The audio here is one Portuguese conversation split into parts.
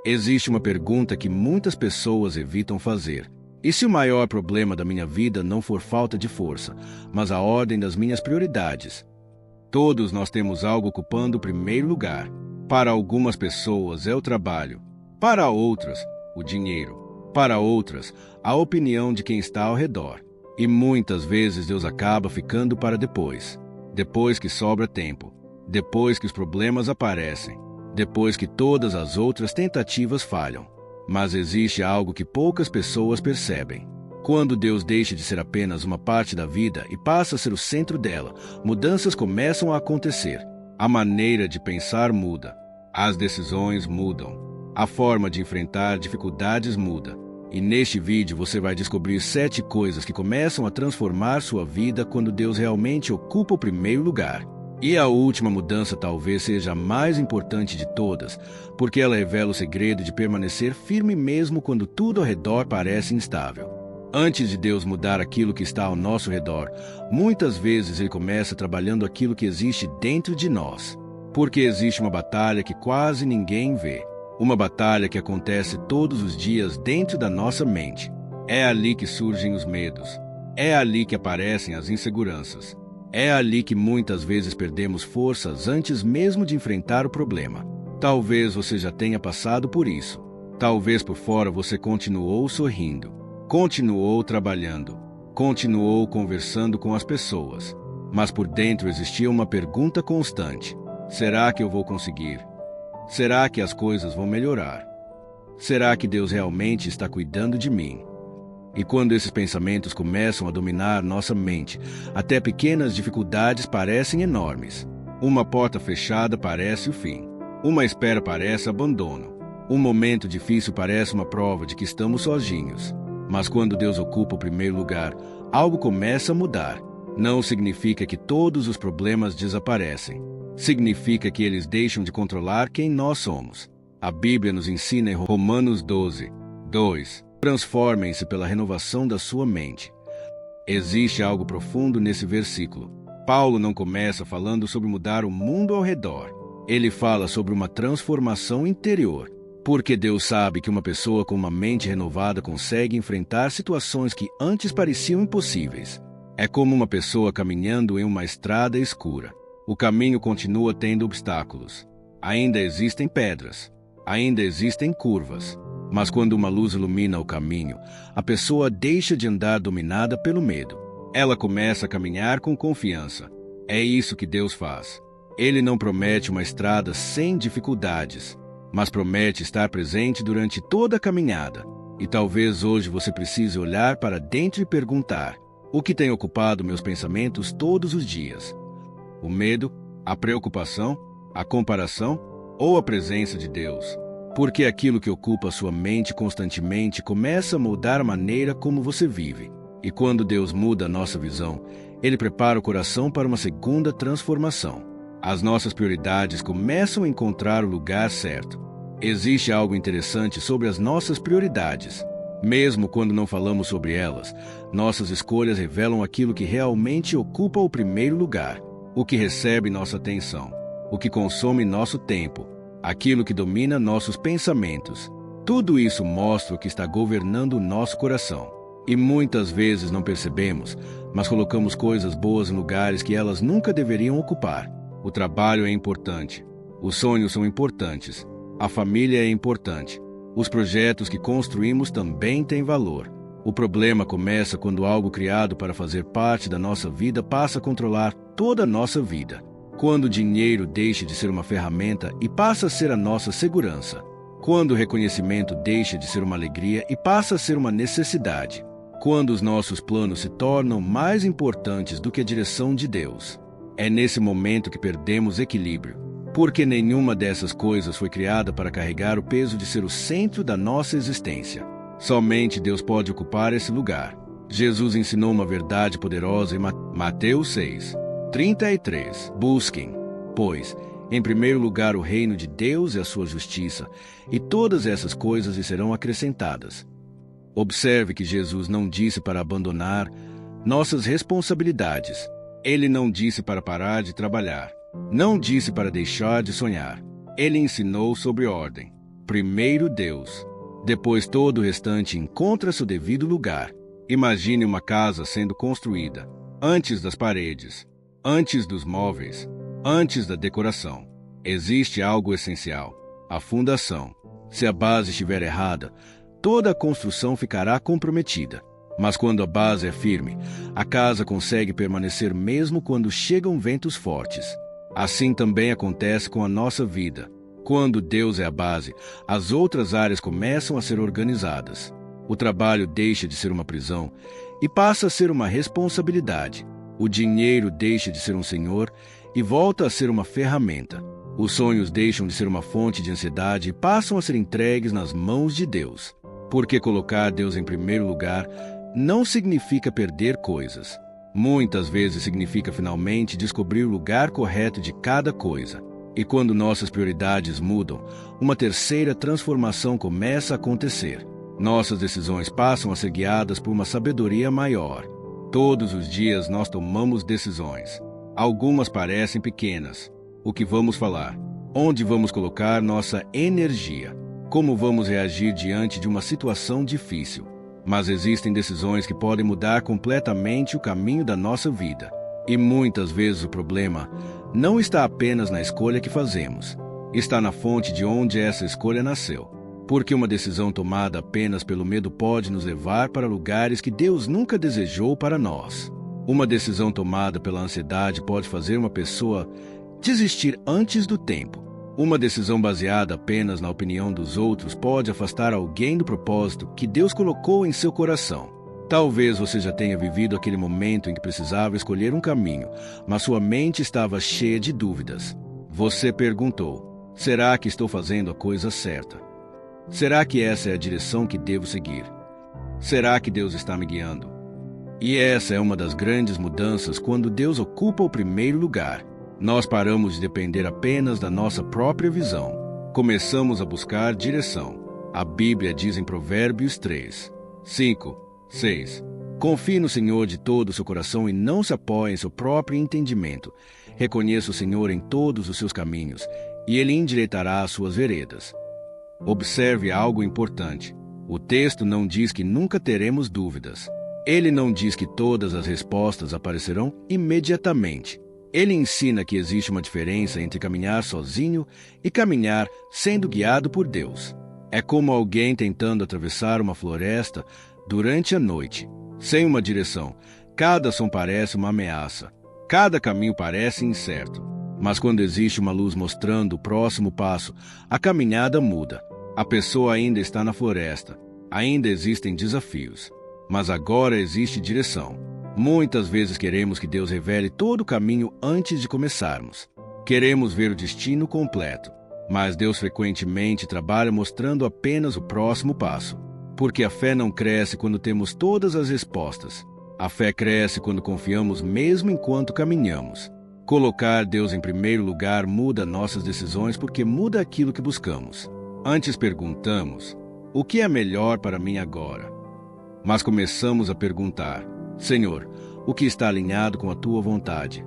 Existe uma pergunta que muitas pessoas evitam fazer. E se o maior problema da minha vida não for falta de força, mas a ordem das minhas prioridades? Todos nós temos algo ocupando o primeiro lugar. Para algumas pessoas é o trabalho. Para outras, o dinheiro. Para outras, a opinião de quem está ao redor. E muitas vezes Deus acaba ficando para depois. Depois que sobra tempo. Depois que os problemas aparecem. Depois que todas as outras tentativas falham. Mas existe algo que poucas pessoas percebem. Quando Deus deixa de ser apenas uma parte da vida e passa a ser o centro dela, mudanças começam a acontecer. A maneira de pensar muda. As decisões mudam. A forma de enfrentar dificuldades muda. E neste vídeo você vai descobrir 7 coisas que começam a transformar sua vida quando Deus realmente ocupa o primeiro lugar. E a última mudança talvez seja a mais importante de todas, porque ela revela o segredo de permanecer firme mesmo quando tudo ao redor parece instável. Antes de Deus mudar aquilo que está ao nosso redor, muitas vezes Ele começa trabalhando aquilo que existe dentro de nós. Porque existe uma batalha que quase ninguém vê. Uma batalha que acontece todos os dias dentro da nossa mente. É ali que surgem os medos. É ali que aparecem as inseguranças. É ali que muitas vezes perdemos forças antes mesmo de enfrentar o problema. Talvez você já tenha passado por isso. Talvez por fora você continuou sorrindo, continuou trabalhando, continuou conversando com as pessoas. Mas por dentro existia uma pergunta constante: será que eu vou conseguir? Será que as coisas vão melhorar? Será que Deus realmente está cuidando de mim? E quando esses pensamentos começam a dominar nossa mente, até pequenas dificuldades parecem enormes. Uma porta fechada parece o fim. Uma espera parece abandono. Um momento difícil parece uma prova de que estamos sozinhos. Mas quando Deus ocupa o primeiro lugar, algo começa a mudar. Não significa que todos os problemas desaparecem. Significa que eles deixam de controlar quem nós somos. A Bíblia nos ensina em Romanos 12, 2. Transformem-se pela renovação da sua mente. Existe algo profundo nesse versículo. Paulo não começa falando sobre mudar o mundo ao redor. Ele fala sobre uma transformação interior. Porque Deus sabe que uma pessoa com uma mente renovada consegue enfrentar situações que antes pareciam impossíveis. É como uma pessoa caminhando em uma estrada escura. O caminho continua tendo obstáculos. Ainda existem pedras. Ainda existem curvas. Mas quando uma luz ilumina o caminho, a pessoa deixa de andar dominada pelo medo. Ela começa a caminhar com confiança. É isso que Deus faz. Ele não promete uma estrada sem dificuldades, mas promete estar presente durante toda a caminhada. E talvez hoje você precise olhar para dentro e perguntar: o que tem ocupado meus pensamentos todos os dias? O medo, a preocupação, a comparação ou a presença de Deus? Porque aquilo que ocupa sua mente constantemente começa a mudar a maneira como você vive. E quando Deus muda a nossa visão, Ele prepara o coração para uma segunda transformação. As nossas prioridades começam a encontrar o lugar certo. Existe algo interessante sobre as nossas prioridades. Mesmo quando não falamos sobre elas, nossas escolhas revelam aquilo que realmente ocupa o primeiro lugar. O que recebe nossa atenção. O que consome nosso tempo. Aquilo que domina nossos pensamentos. Tudo isso mostra o que está governando o nosso coração. E muitas vezes não percebemos, mas colocamos coisas boas em lugares que elas nunca deveriam ocupar. O trabalho é importante. Os sonhos são importantes. A família é importante. Os projetos que construímos também têm valor. O problema começa quando algo criado para fazer parte da nossa vida passa a controlar toda a nossa vida. Quando o dinheiro deixa de ser uma ferramenta e passa a ser a nossa segurança. Quando o reconhecimento deixa de ser uma alegria e passa a ser uma necessidade. Quando os nossos planos se tornam mais importantes do que a direção de Deus. É nesse momento que perdemos equilíbrio. Porque nenhuma dessas coisas foi criada para carregar o peso de ser o centro da nossa existência. Somente Deus pode ocupar esse lugar. Jesus ensinou uma verdade poderosa em Mateus 6. 33. Busquem, pois, em primeiro lugar o reino de Deus e a sua justiça, e todas essas coisas lhe serão acrescentadas. Observe que Jesus não disse para abandonar nossas responsabilidades. Ele não disse para parar de trabalhar. Não disse para deixar de sonhar. Ele ensinou sobre ordem. Primeiro Deus. Depois todo o restante encontra seu devido lugar. Imagine uma casa sendo construída. Antes das paredes, antes dos móveis, antes da decoração. Existe algo essencial: a fundação. Se a base estiver errada, toda a construção ficará comprometida. Mas quando a base é firme, a casa consegue permanecer mesmo quando chegam ventos fortes. Assim também acontece com a nossa vida. Quando Deus é a base, as outras áreas começam a ser organizadas. O trabalho deixa de ser uma prisão e passa a ser uma responsabilidade. O dinheiro deixa de ser um senhor e volta a ser uma ferramenta. Os sonhos deixam de ser uma fonte de ansiedade e passam a ser entregues nas mãos de Deus. Porque colocar Deus em primeiro lugar não significa perder coisas. Muitas vezes significa finalmente descobrir o lugar correto de cada coisa. E quando nossas prioridades mudam, uma terceira transformação começa a acontecer. Nossas decisões passam a ser guiadas por uma sabedoria maior. Todos os dias nós tomamos decisões. Algumas parecem pequenas. O que vamos falar? Onde vamos colocar nossa energia? Como vamos reagir diante de uma situação difícil? Mas existem decisões que podem mudar completamente o caminho da nossa vida. E muitas vezes o problema não está apenas na escolha que fazemos. Está na fonte de onde essa escolha nasceu. Porque uma decisão tomada apenas pelo medo pode nos levar para lugares que Deus nunca desejou para nós. Uma decisão tomada pela ansiedade pode fazer uma pessoa desistir antes do tempo. Uma decisão baseada apenas na opinião dos outros pode afastar alguém do propósito que Deus colocou em seu coração. Talvez você já tenha vivido aquele momento em que precisava escolher um caminho, mas sua mente estava cheia de dúvidas. Você perguntou: será que estou fazendo a coisa certa? Será que essa é a direção que devo seguir? Será que Deus está me guiando? E essa é uma das grandes mudanças quando Deus ocupa o primeiro lugar. Nós paramos de depender apenas da nossa própria visão. Começamos a buscar direção. A Bíblia diz em Provérbios 3, 5, 6. Confie no Senhor de todo o seu coração e não se apoie em seu próprio entendimento. Reconheça o Senhor em todos os seus caminhos e Ele endireitará as suas veredas. Observe algo importante. O texto não diz que nunca teremos dúvidas. Ele não diz que todas as respostas aparecerão imediatamente. Ele ensina que existe uma diferença entre caminhar sozinho e caminhar sendo guiado por Deus. É como alguém tentando atravessar uma floresta durante a noite, sem uma direção. Cada som parece uma ameaça. Cada caminho parece incerto. Mas quando existe uma luz mostrando o próximo passo, a caminhada muda. A pessoa ainda está na floresta. Ainda existem desafios. Mas agora existe direção. Muitas vezes queremos que Deus revele todo o caminho antes de começarmos. Queremos ver o destino completo, mas Deus frequentemente trabalha mostrando apenas o próximo passo. Porque a fé não cresce quando temos todas as respostas. A fé cresce quando confiamos mesmo enquanto caminhamos. Colocar Deus em primeiro lugar muda nossas decisões porque muda aquilo que buscamos. Antes perguntamos: o que é melhor para mim agora? Mas começamos a perguntar: Senhor, o que está alinhado com a tua vontade?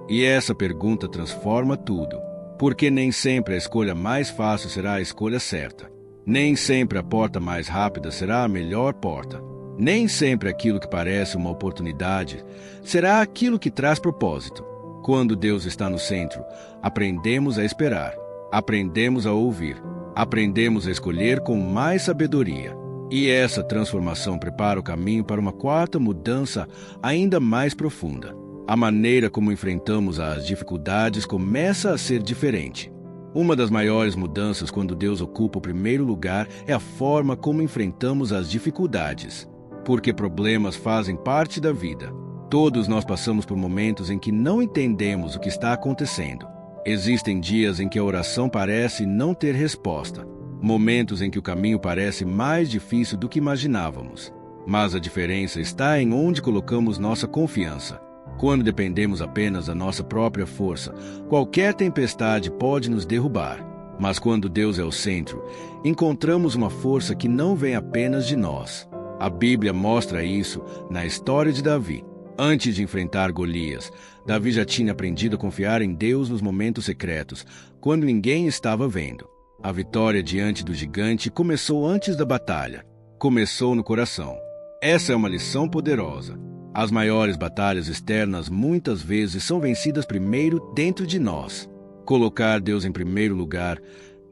E essa pergunta transforma tudo, porque nem sempre a escolha mais fácil será a escolha certa. Nem sempre a porta mais rápida será a melhor porta. Nem sempre aquilo que parece uma oportunidade será aquilo que traz propósito. Quando Deus está no centro, aprendemos a esperar, aprendemos a ouvir, aprendemos a escolher com mais sabedoria. E essa transformação prepara o caminho para uma quarta mudança ainda mais profunda. A maneira como enfrentamos as dificuldades começa a ser diferente. Uma das maiores mudanças quando Deus ocupa o primeiro lugar é a forma como enfrentamos as dificuldades. Porque problemas fazem parte da vida. Todos nós passamos por momentos em que não entendemos o que está acontecendo. Existem dias em que a oração parece não ter resposta. Momentos em que o caminho parece mais difícil do que imaginávamos. Mas a diferença está em onde colocamos nossa confiança. Quando dependemos apenas da nossa própria força, qualquer tempestade pode nos derrubar. Mas quando Deus é o centro, encontramos uma força que não vem apenas de nós. A Bíblia mostra isso na história de Davi. Antes de enfrentar Golias, Davi já tinha aprendido a confiar em Deus nos momentos secretos, quando ninguém estava vendo. A vitória diante do gigante começou antes da batalha. Começou no coração. Essa é uma lição poderosa. As maiores batalhas externas muitas vezes são vencidas primeiro dentro de nós. Colocar Deus em primeiro lugar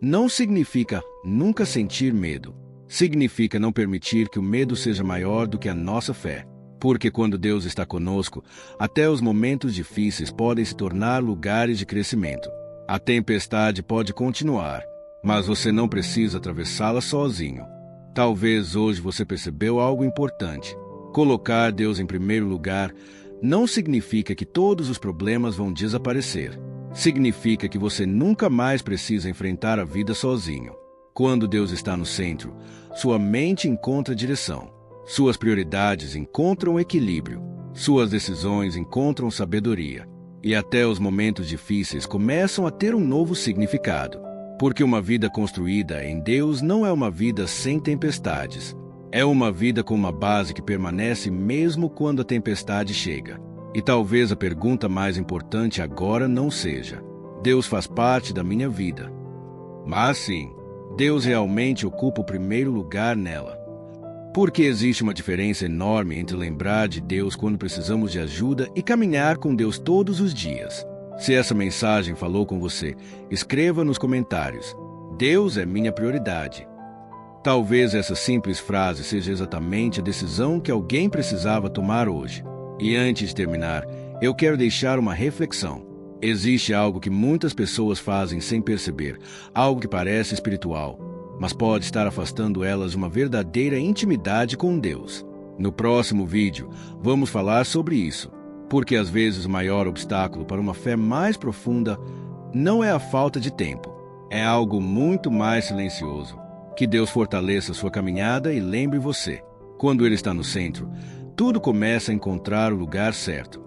não significa nunca sentir medo. Significa não permitir que o medo seja maior do que a nossa fé. Porque quando Deus está conosco, até os momentos difíceis podem se tornar lugares de crescimento. A tempestade pode continuar, mas você não precisa atravessá-la sozinho. Talvez hoje você percebeu algo importante. Colocar Deus em primeiro lugar não significa que todos os problemas vão desaparecer. Significa que você nunca mais precisa enfrentar a vida sozinho. Quando Deus está no centro, sua mente encontra direção. Suas prioridades encontram equilíbrio. Suas decisões encontram sabedoria. E até os momentos difíceis começam a ter um novo significado. Porque uma vida construída em Deus não é uma vida sem tempestades. É uma vida com uma base que permanece mesmo quando a tempestade chega. E talvez a pergunta mais importante agora não seja: Deus faz parte da minha vida? Mas sim, Deus realmente ocupa o primeiro lugar nela. Porque existe uma diferença enorme entre lembrar de Deus quando precisamos de ajuda e caminhar com Deus todos os dias. Se essa mensagem falou com você, escreva nos comentários: Deus é minha prioridade. Talvez essa simples frase seja exatamente a decisão que alguém precisava tomar hoje. E antes de terminar, eu quero deixar uma reflexão. Existe algo que muitas pessoas fazem sem perceber, algo que parece espiritual, mas pode estar afastando elas de uma verdadeira intimidade com Deus. No próximo vídeo, vamos falar sobre isso, porque às vezes o maior obstáculo para uma fé mais profunda não é a falta de tempo, é algo muito mais silencioso. Que Deus fortaleça sua caminhada e lembre você, quando Ele está no centro, tudo começa a encontrar o lugar certo.